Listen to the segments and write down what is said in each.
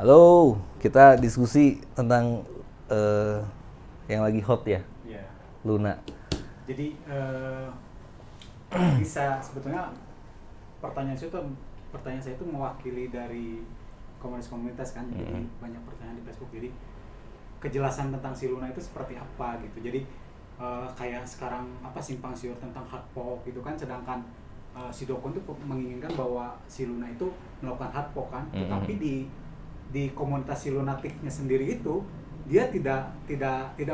Halo, kita diskusi tentang yang lagi hot ya, Iya. Luna. Jadi bisa sebetulnya pertanyaan saya itu mewakili dari komunitas kan. Jadi banyak pertanyaan di Facebook. Jadi kejelasan tentang si Luna itu seperti apa gitu. Jadi kayak sekarang apa simpang siur tentang hard fork gitu kan, sedangkan si Dokon tuh menginginkan bahwa si Luna itu melakukan hard fork kan. Tetapi di komunitas si lunatiknya sendiri itu dia tidak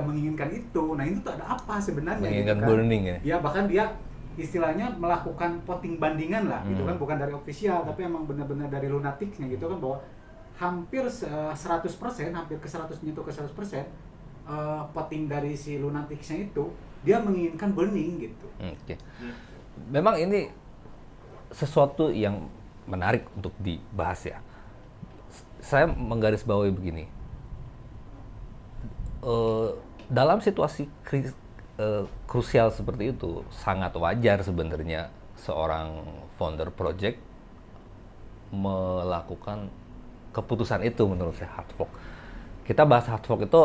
menginginkan itu. Nah, itu tuh ada apa sebenarnya Menginginkan gitu kan? burning ya. Ya, bahkan dia istilahnya melakukan voting bandingan lah gitu kan, bukan dari official tapi emang benar-benar dari lunatiknya gitu kan, bahwa hampir 100%, hampir ke 100 nyentuh ke 100%, voting dari si lunatiknya itu dia menginginkan burning gitu. Oke. Gitu. Memang ini sesuatu yang menarik untuk dibahas ya. Saya menggarisbawahi begini. Dalam situasi krusial seperti itu, sangat wajar sebenarnya seorang founder project melakukan keputusan itu menurut saya, hard fork. Kita bahas hard fork itu,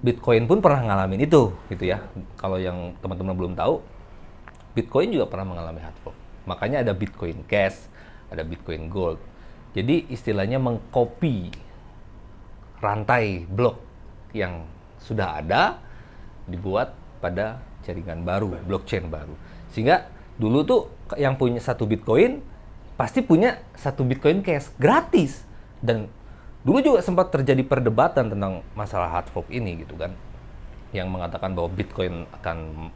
Bitcoin pun pernah ngalamin itu gitu ya. Kalau yang teman-teman belum tahu, Bitcoin juga pernah mengalami hard fork. Makanya ada Bitcoin Cash, ada Bitcoin Gold. Jadi istilahnya mengcopy rantai blok yang sudah ada, dibuat pada jaringan baru, blockchain baru. Sehingga dulu tuh yang punya satu Bitcoin pasti punya satu Bitcoin Cash gratis. Dan dulu juga sempat terjadi perdebatan tentang masalah hard fork ini gitu kan, yang mengatakan bahwa Bitcoin akan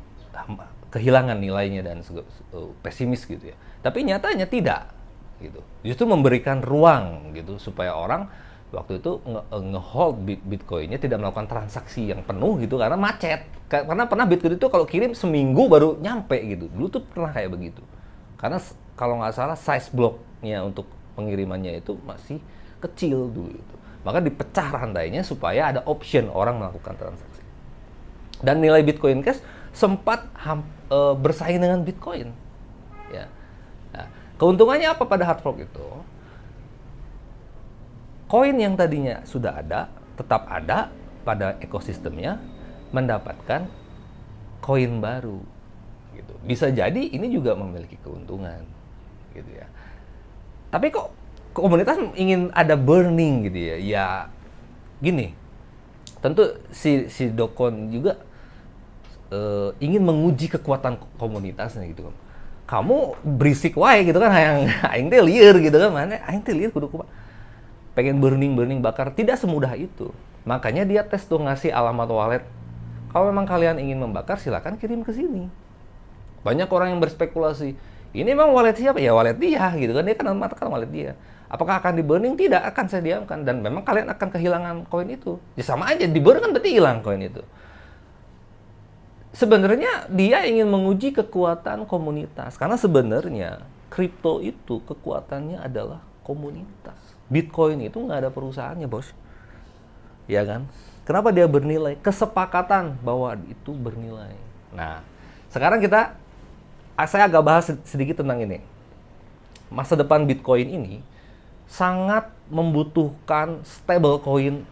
kehilangan nilainya dan pesimis gitu ya. Tapi nyatanya tidak gitu. Justru memberikan ruang gitu supaya orang waktu itu nge-hold Bitcoinnya, tidak melakukan transaksi yang penuh gitu karena macet. Karena pernah Bitcoin itu kalau kirim seminggu baru nyampe gitu. Dulu tuh pernah kayak begitu. Karena kalau nggak salah size bloknya untuk pengirimannya itu masih kecil dulu itu. Maka dipecah rantainya supaya ada option orang melakukan transaksi. Dan nilai Bitcoin Cash sempat bersaing dengan Bitcoin. Ya. Nah, keuntungannya apa pada hard fork itu? Koin yang tadinya sudah ada, tetap ada pada ekosistemnya, mendapatkan koin baru. Gitu. Bisa jadi ini juga memiliki keuntungan. Gitu ya. Tapi kok komunitas ingin ada burning gitu ya? Ya gini, tentu si Dokon juga ingin menguji kekuatan komunitasnya gitu kan. Kamu berisik wae gitu kan, aing teh lieur gitu kan, mana aing teh lieur kudu kumaha. Pengen burning bakar, tidak semudah itu. Makanya dia tes tuh, ngasih alamat wallet. Kalau memang kalian ingin membakar, silakan kirim ke sini. Banyak orang yang berspekulasi, ini memang wallet siapa? Ya wallet dia gitu kan, dia kan mengatakan wallet dia. Apakah akan di burning? Tidak, akan saya diamkan. Dan memang kalian akan kehilangan koin itu. Ya sama aja, di burning kan berarti hilang koin itu. Sebenarnya dia ingin menguji kekuatan komunitas. Karena sebenarnya kripto itu kekuatannya adalah komunitas. Bitcoin itu nggak ada perusahaannya, bos. Ya kan? Kenapa dia bernilai? Kesepakatan bahwa itu bernilai. Nah, sekarang saya agak bahas sedikit tentang ini. Masa depan Bitcoin ini sangat membutuhkan stablecoin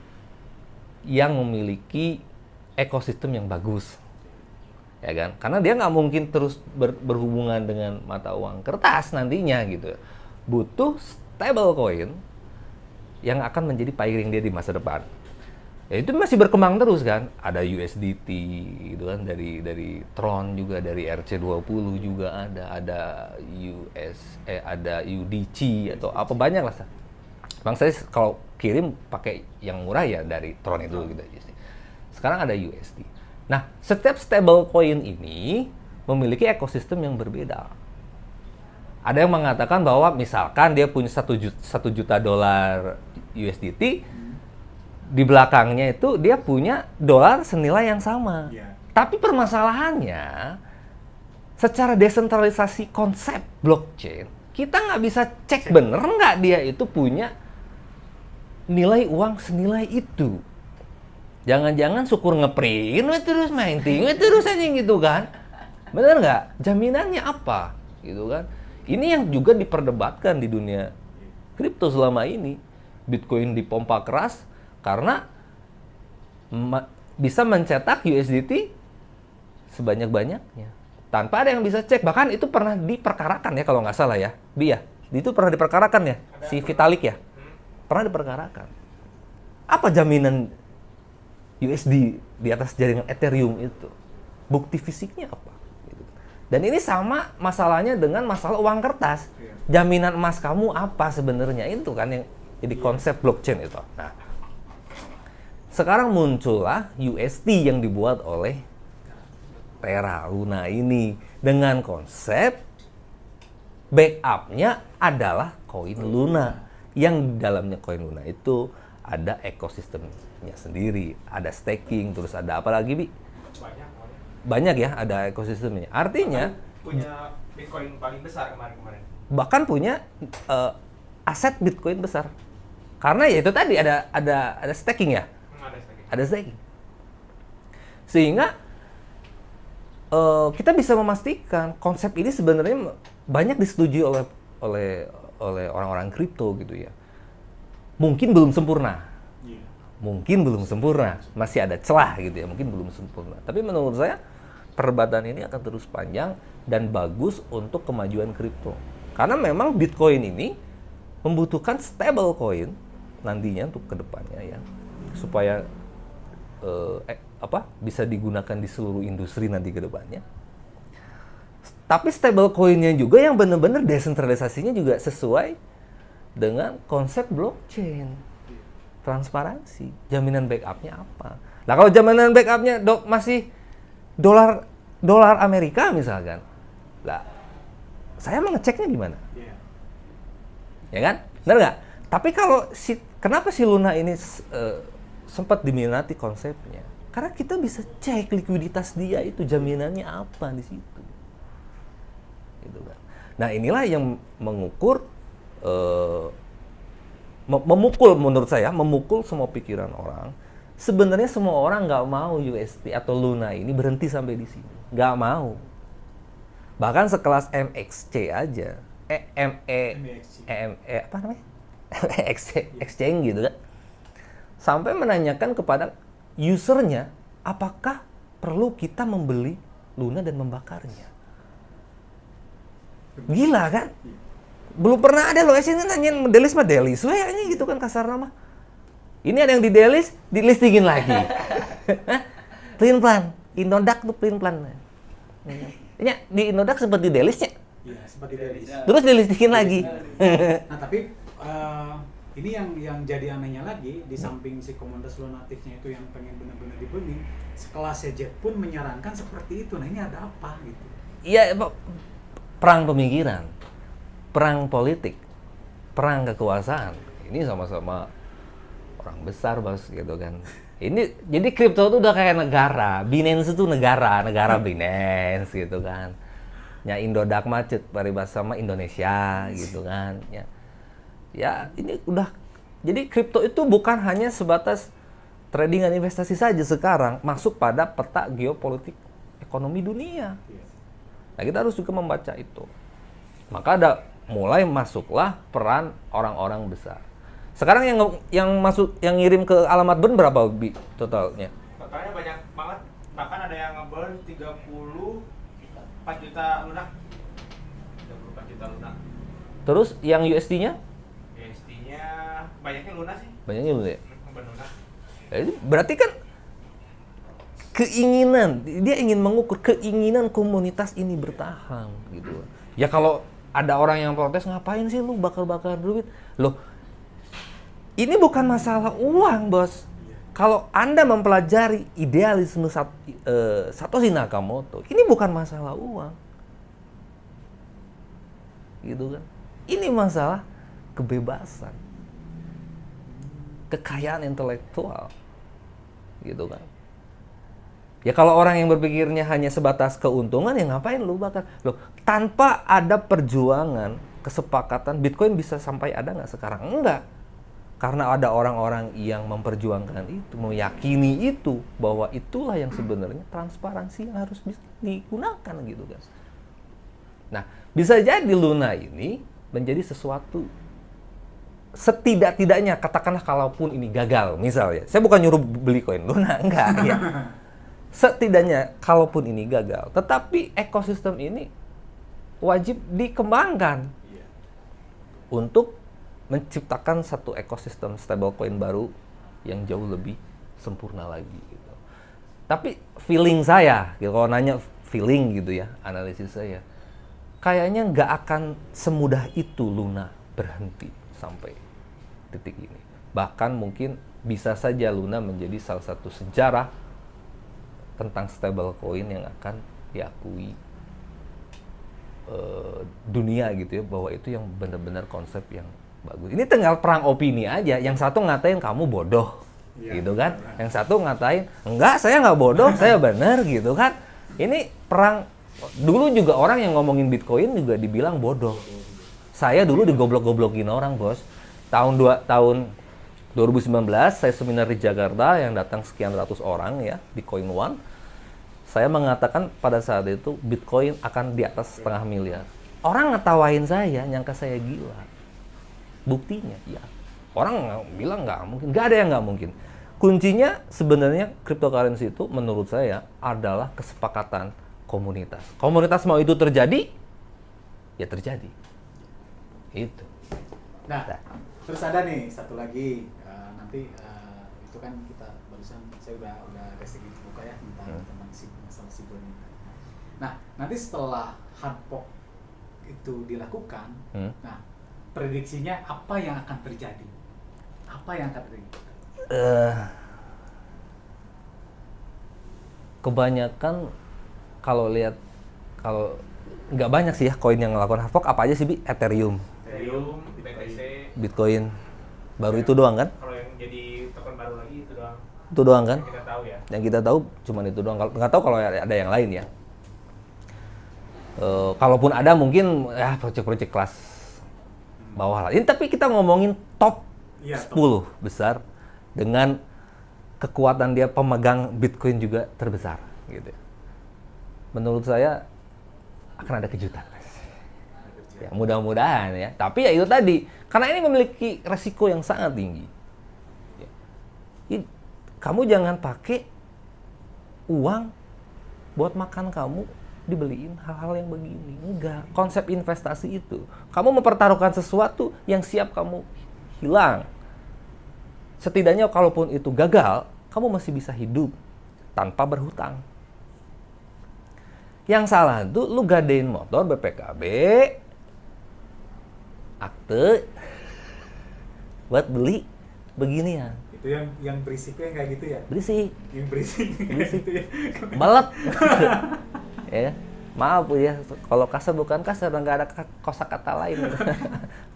yang memiliki ekosistem yang bagus. Ya kan? Karena dia nggak mungkin terus berhubungan dengan mata uang kertas nantinya gitu. Butuh stablecoin yang akan menjadi pairing dia di masa depan. Ya itu masih berkembang terus kan. Ada USDT gitu kan, dari Tron juga, dari RC20 juga ada ada UDC atau apa banyak lah. Bang saya kalau kirim pakai yang murah ya dari Tron itu gitu. Sekarang ada USD. Nah, setiap stablecoin ini memiliki ekosistem yang berbeda. Ada yang mengatakan bahwa misalkan dia punya 1 juta dolar USDT, di belakangnya itu dia punya dolar senilai yang sama. Yeah. Tapi permasalahannya, secara desentralisasi konsep blockchain, kita nggak bisa cek bener nggak dia itu punya nilai uang senilai itu. Jangan-jangan syukur ngeprint, terus main terus aja gitu kan. Bener nggak? Jaminannya apa? Gitu kan. Ini yang juga diperdebatkan di dunia kripto selama ini. Bitcoin dipompa keras karena bisa mencetak USDT sebanyak-banyaknya tanpa ada yang bisa cek. Bahkan itu pernah diperkarakan ya kalau nggak salah ya, Bi ya. Itu pernah diperkarakan ya, si Vitalik ya. Pernah diperkarakan. Apa jaminan USD di atas jaringan Ethereum itu? Bukti fisiknya apa? Dan ini sama masalahnya dengan masalah uang kertas. Jaminan emas kamu apa sebenarnya? Itu kan yang jadi konsep blockchain itu. Nah, sekarang muncullah UST yang dibuat oleh Terra Luna ini dengan konsep backup-nya adalah koin Luna. Yang di dalamnya koin Luna itu ada ekosistemnya sendiri, ada staking, terus ada apa lagi, Bi? Banyak ya, ada ekosistemnya. Artinya punya Bitcoin paling besar kemarin-kemarin. Bahkan punya aset Bitcoin besar. Karena ya itu tadi ada staking ya. Ada staking. Sehingga kita bisa memastikan konsep ini sebenarnya banyak disetujui oleh orang-orang kripto gitu ya. Mungkin belum sempurna. Mungkin belum sempurna, masih ada celah gitu ya, mungkin belum sempurna. Tapi menurut saya perdebatan ini akan terus panjang dan bagus untuk kemajuan kripto. Karena memang Bitcoin ini membutuhkan stable coin nantinya untuk kedepannya ya, supaya bisa digunakan di seluruh industri nanti ke depannya. Tapi stable coin-nya juga yang benar-benar desentralisasinya juga sesuai dengan konsep blockchain. Transparansi. Jaminan backup-nya apa? Nah, kalau jaminan backup-nya masih dolar Amerika misalkan. Lah, saya mengeceknya gimana? Ya kan? Benar nggak? Tapi kalau kenapa si Luna ini sempat diminati konsepnya? Karena kita bisa cek likuiditas dia itu jaminannya apa di situ. Gitu kan. Nah, inilah yang mengukur menurut saya memukul semua pikiran orang. Sebenarnya semua orang nggak mau UST atau Luna ini berhenti sampai di sini. Nggak mau. Bahkan sekelas MXC aja, apa namanya? Exchange gitu kan. Sampai menanyakan kepada usernya, apakah perlu kita membeli Luna dan membakarnya? Gila kan? Belum pernah ada loh, sini nanyain delis mah delis, ini gitu kan kasar nama. Ini ada yang di delis, di listingin lagi. Plin plan, Indodax tuh plin plan. Ini di Indodax sempat di delisnya. Iya, sempat di delis. Terus di listingin lagi. Nah, tapi ini yang jadi anehnya lagi, di samping si komunitas lunatiknya itu yang pengen benar-benar dibening, sekelas CZ pun menyarankan seperti itu. Nah, ini ada apa gitu? Iya, perang pemikiran, perang politik, perang kekuasaan. Ini sama-sama orang besar, Bos, gitu kan. Ini jadi kripto itu udah kayak negara. Binance itu negara Binance gitu kan. Ya Indodax macet paribasa sama Indonesia gitu kan. Ya ini udah, jadi kripto itu bukan hanya sebatas tradingan investasi saja sekarang, masuk pada peta geopolitik ekonomi dunia. Nah, kita harus juga membaca itu. Maka mulai masuklah peran orang-orang besar. Sekarang yang masuk, yang ngirim ke alamat burn berapa Bi totalnya? Totalnya banyak banget. Bahkan ada yang nge-burn 34 juta Luna. 34 juta Luna. Terus yang USD-nya? USD-nya banyaknya Luna sih. Banyaknya Luna ya? Luna. Jadi berarti kan keinginan, dia ingin mengukur keinginan komunitas ini bertahan gitu. Ya kalau ada orang yang protes, ngapain sih lu bakar-bakar duit? Loh, ini bukan masalah uang, Bos. Kalau Anda mempelajari idealisme Satoshi Nakamoto, ini bukan masalah uang. Gitu kan. Ini masalah kebebasan. Kekayaan intelektual. Gitu kan. Ya kalau orang yang berpikirnya hanya sebatas keuntungan, ya ngapain lu bakar? Loh, tanpa ada perjuangan, kesepakatan, Bitcoin bisa sampai ada nggak sekarang? Enggak. Karena ada orang-orang yang memperjuangkan itu, meyakini itu, bahwa itulah yang sebenarnya transparansi yang harus digunakan gitu kan. Nah, bisa jadi Luna ini menjadi sesuatu setidak-tidaknya katakanlah kalaupun ini gagal misalnya, saya bukan nyuruh beli koin Luna, enggak ya. Setidaknya kalaupun ini gagal, tetapi ekosistem ini wajib dikembangkan untuk menciptakan satu ekosistem stablecoin baru yang jauh lebih sempurna lagi gitu. Tapi feeling saya, gitu, kalau nanya feeling gitu ya, analisis saya, kayaknya nggak akan semudah itu Luna berhenti sampai titik ini. Bahkan mungkin bisa saja Luna menjadi salah satu sejarah tentang stablecoin yang akan diakui dunia gitu ya, bahwa itu yang benar-benar konsep yang bagus. Ini tinggal perang opini aja. Yang satu ngatain kamu bodoh, gitu kan? Yang satu ngatain enggak, saya nggak bodoh, saya benar, gitu kan? Ini perang. Dulu juga orang yang ngomongin Bitcoin juga dibilang bodoh. Saya dulu digoblok-goblokin orang, bos. Tahun 2019 saya seminar di Jakarta yang datang sekian ratus orang ya di Coin One. Saya mengatakan pada saat itu Bitcoin akan di atas 500 miliar. Orang ngetawain saya, nyangka saya gila. Buktinya, ya. Orang bilang nggak mungkin, nggak ada yang nggak mungkin. Kuncinya sebenarnya cryptocurrency itu menurut saya adalah kesepakatan komunitas. Komunitas mau itu terjadi, ya terjadi. Itu. Nah, terus ada nih satu lagi, nanti itu kan kita barusan saya udah sedikit buka ya tentang masalah Shiba Inu. Nah, nanti setelah hard fork itu dilakukan, nah prediksinya apa yang akan terjadi? Apa yang akan terjadi? Kebanyakan kalau nggak banyak sih ya koin yang ngelakukan hard fork. Apa aja sih, Bi? Ethereum, BTC, Bitcoin, baru itu doang kan? kalau yang jadi token baru lagi itu doang. Itu doang kan? Kita tahu ya. Yang kita tahu cuma itu doang. Nggak tahu kalau ada yang lain ya. Kalaupun ada mungkin ya proyek-proyek kelas bawah lah. Ini tapi kita ngomongin top 10 besar dengan kekuatan dia pemegang Bitcoin juga terbesar gitu. Menurut saya akan ada kejutan. Ya, mudah-mudahan ya. Tapi ya itu tadi, karena ini memiliki resiko yang sangat tinggi. Ya. Kamu jangan pakai uang buat makan kamu dibeliin hal-hal yang begini. Enggak. Konsep investasi itu, kamu mempertaruhkan sesuatu yang siap kamu hilang. Setidaknya kalaupun itu gagal, kamu masih bisa hidup tanpa berhutang. Yang salah itu lu gadein motor BPKB, akte buat beli beginian. Itu yang berisiknya kayak gitu ya? Berisik. Yang berisik. Itu ya. Balet. Ya, maaf ya, kalau kasar bukan kasar, nggak ada kosakata lain.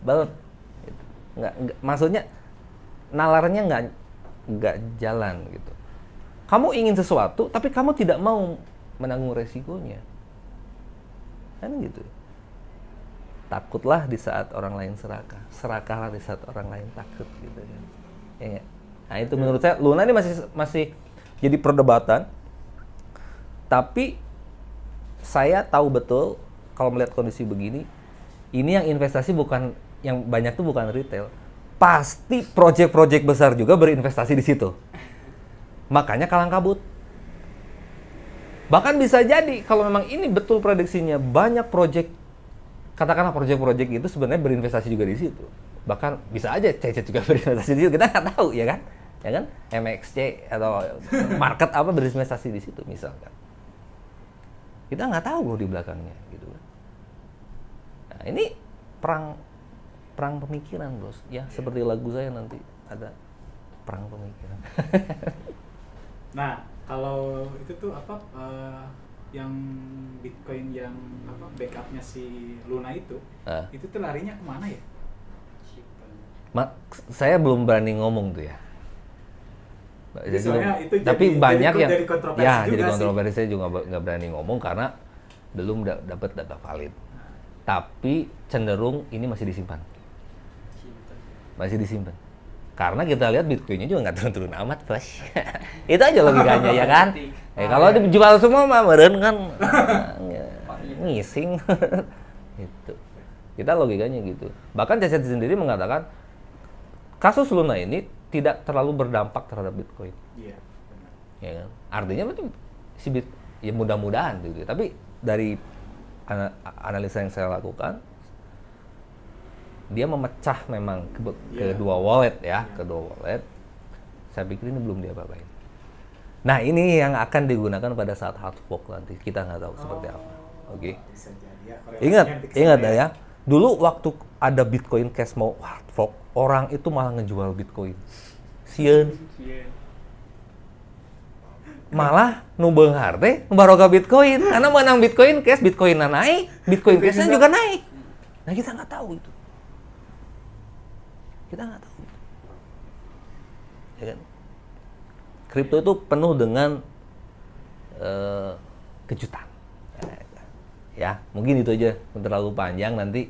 Balet. Nggak, maksudnya nalarnya nggak jalan gitu. Kamu ingin sesuatu, tapi kamu tidak mau menanggung resikonya. Kan gitu. Takutlah di saat orang lain serakah. Serakahlah di saat orang lain takut gitu kan. Ya, nah itu menurut saya Luna ini masih jadi perdebatan. Tapi saya tahu betul kalau melihat kondisi begini, ini yang investasi bukan yang banyak tuh bukan retail. Pasti proyek-proyek besar juga berinvestasi di situ. Makanya kalang kabut. Bahkan bisa jadi kalau memang ini betul prediksinya, banyak proyek, katakanlah proyek-proyek itu sebenarnya berinvestasi juga di situ. Bahkan bisa aja CC juga berinvestasi di situ, kita nggak tahu ya kan? Ya kan? MXC atau market apa berinvestasi di situ misalkan. Kita nggak tahu loh di belakangnya gitu. Nah, ini perang pemikiran, Bos. Ya, seperti lagu saya nanti ada perang pemikiran. Nah, kalau itu tuh apa yang Bitcoin yang apa backupnya si Luna itu tuh larinya kemana ya? Saya belum berani ngomong tuh ya. Tapi banyak yang jadi kontroversi saya juga nggak berani ngomong karena belum dapat data valid. Tapi cenderung ini masih disimpan. Karena kita lihat Bitcoinnya juga nggak turun-turun amat, Bos. Itu aja logikanya ya kan. Kalau dijual semua mah meren kan ngising. Itu. Kita logikanya gitu. Bahkan CC sendiri mengatakan kasus Luna ini tidak terlalu berdampak terhadap Bitcoin. Iya, benar. Ya kan? Artinya berarti ya mudah-mudahan gitu. Tapi dari analisa yang saya lakukan, dia memecah memang kedua wallet ya, kedua wallet. Saya pikir ini belum dia apa-apain. Nah, ini yang akan digunakan pada saat hard fork nanti. Kita nggak tahu seperti apa. Oke. Bisa jadi ya. Ingat ya. Dulu waktu ada Bitcoin Cash mau hard fork, orang itu malah ngejual Bitcoin. Sieun. Malah nubeung harte baroga Bitcoin karena menang Bitcoin Cash, Bitcoin naik, Bitcoin Cash-nya juga naik. Nah, kita nggak tahu itu. Kita nggak tahu. Ya kan? Kripto itu penuh dengan kejutan. Ya, mungkin itu aja. Terlalu panjang nanti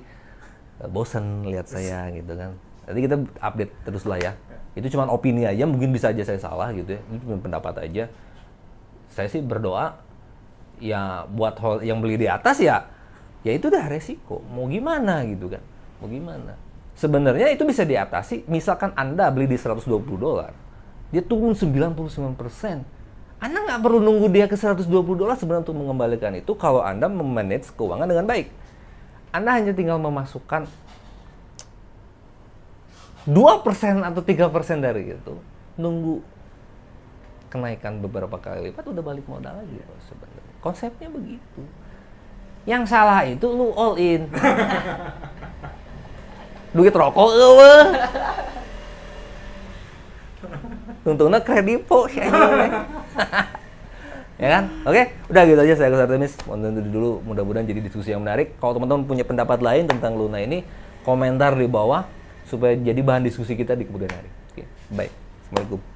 bosan lihat saya gitu kan. Nanti kita update terus lah ya. Itu cuma opini aja, mungkin bisa aja saya salah gitu ya. Ini cuma pendapat aja. Saya sih berdoa ya buat yang beli di atas ya itu udah resiko. Mau gimana gitu kan? Mau gimana? Sebenarnya itu bisa diatasi. Misalkan Anda beli di $120, dia turun 99%. Anda nggak perlu nunggu dia ke $120 sebenarnya untuk mengembalikan itu kalau Anda memanage keuangan dengan baik. Anda hanya tinggal memasukkan 2% atau 3% dari itu, nunggu kenaikan beberapa kali lipat udah balik modal lagi sebenarnya. Konsepnya begitu. Yang salah itu lu all in. Duit rokok eueuh. Tuntungna kredipo sih ya kan? Oke, udah gitu aja saya Agus Artemis. Nonton dulu, mudah-mudahan jadi diskusi yang menarik. Kalau teman-teman punya pendapat lain tentang Luna ini, komentar di bawah supaya jadi bahan diskusi kita di kemudian hari. Oke, bye. Assalamualaikum.